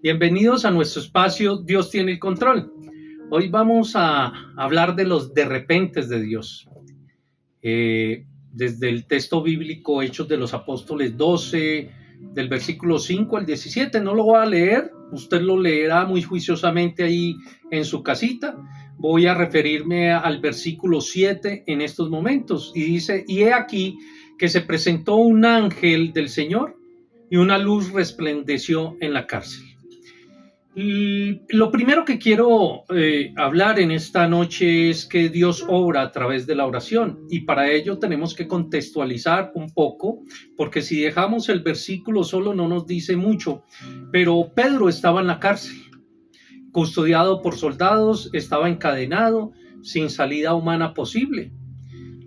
Bienvenidos a nuestro espacio Dios tiene el control. Hoy vamos a hablar de los de repentes de Dios. Desde el texto bíblico Hechos de los Apóstoles 12, del versículo 5 al 17. No lo voy a leer, usted lo leerá muy juiciosamente ahí en su casita. Voy a referirme al versículo 7 en estos momentos. Y dice, y he aquí que se presentó un ángel del Señor y una luz resplandeció en la cárcel. Lo primero que quiero hablar en esta noche es que Dios obra a través de la oración, y para ello tenemos que contextualizar un poco, porque si dejamos el versículo solo no nos dice mucho. Pero Pedro estaba en la cárcel, custodiado por soldados, estaba encadenado, sin salida humana posible.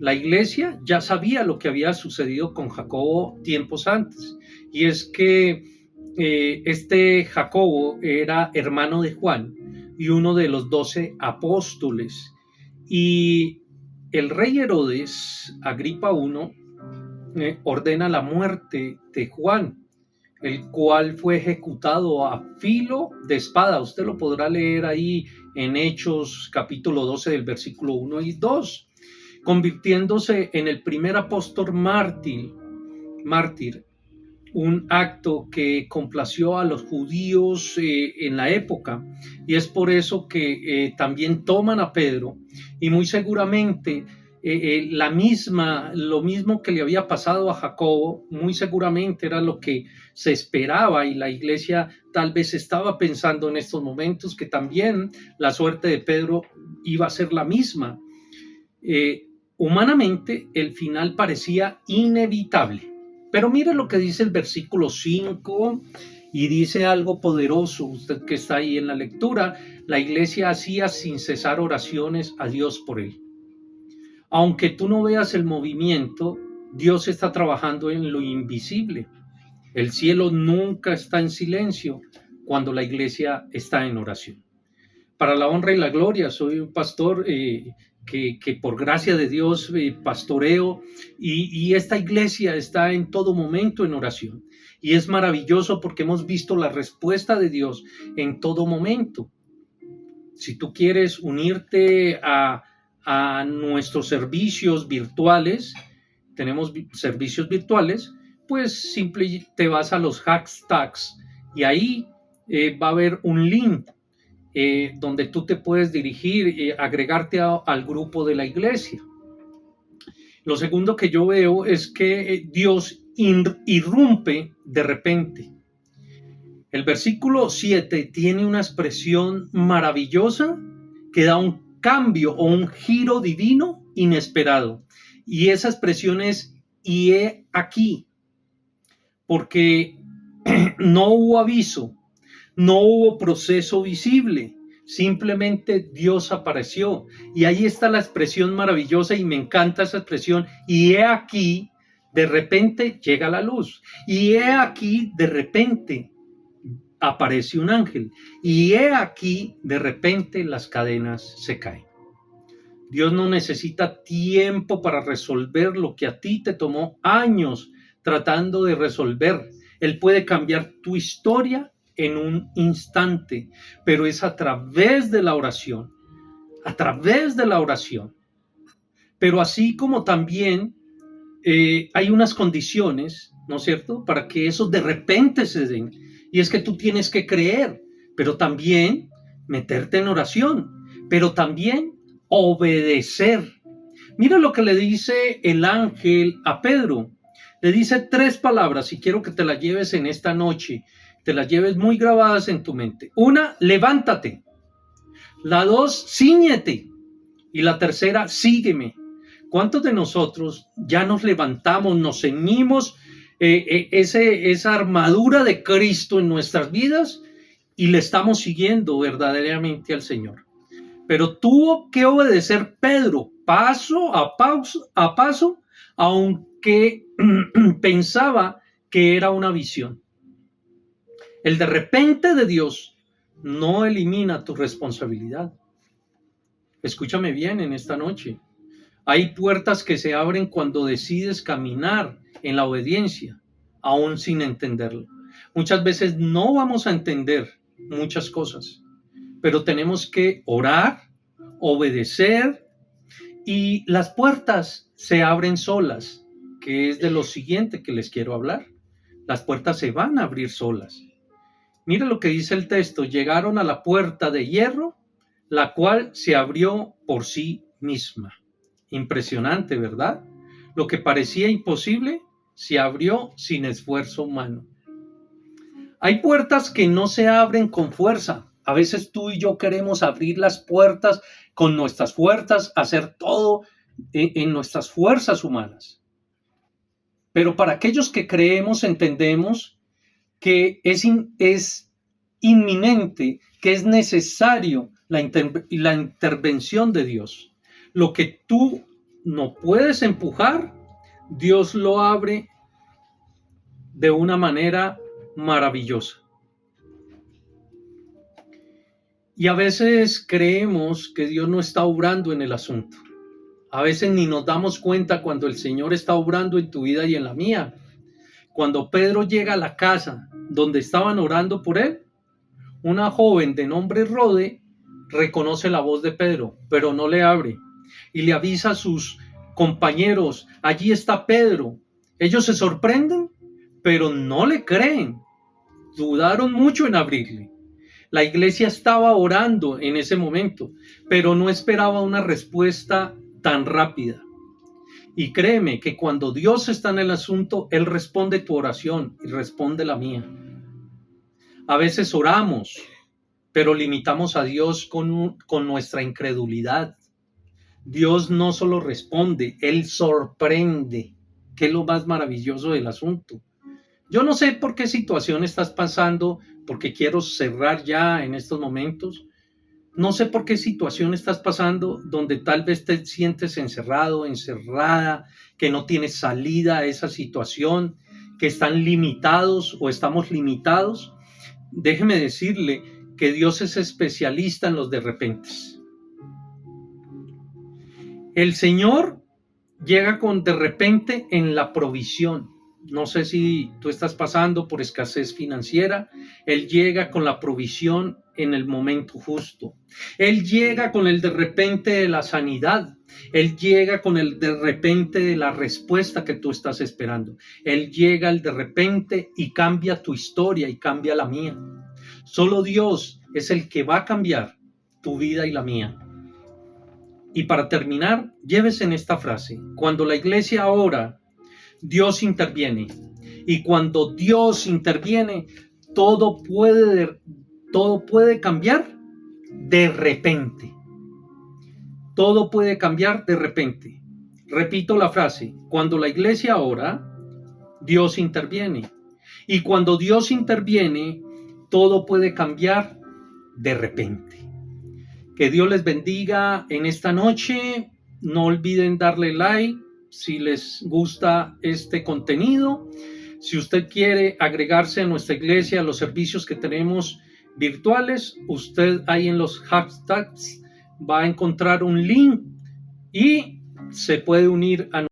La iglesia ya sabía lo que había sucedido con Jacobo tiempos antes, y es que este Jacobo era hermano de Juan y uno de los 12 apóstoles. Y el rey Herodes, Agripa I, ordena la muerte de Juan, el cual fue ejecutado a filo de espada. Usted lo podrá leer ahí en Hechos capítulo 12 del versículo 1 y 2, convirtiéndose en el primer apóstol mártir, un acto que complació a los judíos en la época, y es por eso que también toman a Pedro, y muy seguramente lo mismo que le había pasado a Jacobo, muy seguramente era lo que se esperaba, y la iglesia tal vez estaba pensando en estos momentos que también la suerte de Pedro iba a ser la misma. Humanamente el final parecía inevitable. Pero mire lo que dice el versículo 5, y dice algo poderoso. Usted que está ahí en la lectura, la iglesia hacía sin cesar oraciones a Dios por él. Aunque tú no veas el movimiento, Dios está trabajando en lo invisible. El cielo nunca está en silencio cuando la iglesia está en oración. Para la honra y la gloria, soy un pastor que por gracia de Dios pastoreo, y esta iglesia está en todo momento en oración, y es maravilloso porque hemos visto la respuesta de Dios en todo momento. Si tú quieres unirte a nuestros servicios virtuales, tenemos servicios virtuales, pues simple te vas a los hashtags y ahí va a haber un link donde tú te puedes dirigir, agregarte al grupo de la iglesia. Lo segundo que yo veo es que Dios irrumpe de repente. El versículo 7 tiene una expresión maravillosa que da un cambio o un giro divino inesperado. Y esa expresión es, y he aquí, porque no hubo aviso, no hubo proceso visible, simplemente Dios apareció. Y ahí está la expresión maravillosa, y me encanta esa expresión, y he aquí, de repente llega la luz, y he aquí, de repente aparece un ángel, y he aquí, de repente las cadenas se caen. Dios no necesita tiempo para resolver lo que a ti te tomó años tratando de resolver. Él puede cambiar tu historia en un instante, pero es a través de la oración, Pero así como también hay unas condiciones, ¿no es cierto?, para que esos de repente se den, y es que tú tienes que creer, pero también meterte en oración, pero también obedecer. Mira lo que le dice el ángel a Pedro. Le dice 3 palabras, y quiero que te las lleves en esta noche, te las lleves muy grabadas en tu mente. 1, levántate. La 2, cíñete. Y la 3, sígueme. ¿Cuántos de nosotros ya nos levantamos, nos ceñimos esa armadura de Cristo en nuestras vidas y le estamos siguiendo verdaderamente al Señor? Pero tuvo que obedecer Pedro paso a paso, aunque pensaba que era una visión. El de repente de Dios no elimina tu responsabilidad. Escúchame bien en esta noche. Hay puertas que se abren cuando decides caminar en la obediencia, aún sin entenderlo. Muchas veces no vamos a entender muchas cosas, pero tenemos que orar, obedecer y las puertas se abren solas, que es de lo siguiente que les quiero hablar. Las puertas se van a abrir solas. Mira lo que dice el texto: llegaron a la puerta de hierro, la cual se abrió por sí misma. Impresionante, ¿verdad? Lo que parecía imposible se abrió sin esfuerzo humano. Hay puertas que no se abren con fuerza. A veces tú y yo queremos abrir las puertas con nuestras fuerzas, hacer todo en nuestras fuerzas humanas. Pero para aquellos que creemos, entendemos que es inminente, que es necesario la intervención de Dios. Lo que tú no puedes empujar, Dios lo abre de una manera maravillosa. Y a veces creemos que Dios no está obrando en el asunto. A veces ni nos damos cuenta cuando el Señor está obrando en tu vida y en la mía. Cuando Pedro llega a la casa donde estaban orando por él, una joven de nombre Rode reconoce la voz de Pedro, pero no le abre. Y le avisa a sus compañeros: allí está Pedro. Ellos se sorprenden, pero no le creen. Dudaron mucho en abrirle. La iglesia estaba orando en ese momento, pero no esperaba una respuesta tan rápida. Y créeme que cuando Dios está en el asunto, Él responde tu oración y responde la mía. A veces oramos, pero limitamos a Dios con nuestra incredulidad. Dios no solo responde, Él sorprende, que es lo más maravilloso del asunto. Yo no sé por qué situación estás pasando, porque quiero cerrar ya en estos momentos. No sé por qué situación estás pasando donde tal vez te sientes encerrado, encerrada, que no tienes salida a esa situación, que están limitados o estamos limitados. Déjeme decirle que Dios es especialista en los de repentes. El Señor llega con de repente en la provisión. No sé si tú estás pasando por escasez financiera. Él llega con la provisión en el momento justo. Él llega con el de repente de la sanidad. Él llega con el de repente de la respuesta que tú estás esperando. Él llega el de repente y cambia tu historia y cambia la mía. Solo Dios es el que va a cambiar tu vida y la mía. Y para terminar, llévese en esta frase: cuando la iglesia ora, Dios interviene. Y cuando Dios interviene, todo puede cambiar de repente. Todo puede cambiar de repente. Repito la frase: cuando la iglesia ora, Dios interviene. Y cuando Dios interviene, todo puede cambiar de repente. Que Dios les bendiga en esta noche. No olviden darle like si les gusta este contenido. Si usted quiere agregarse a nuestra iglesia, a los servicios que tenemos virtuales, usted ahí en los hashtags va a encontrar un link y se puede unir a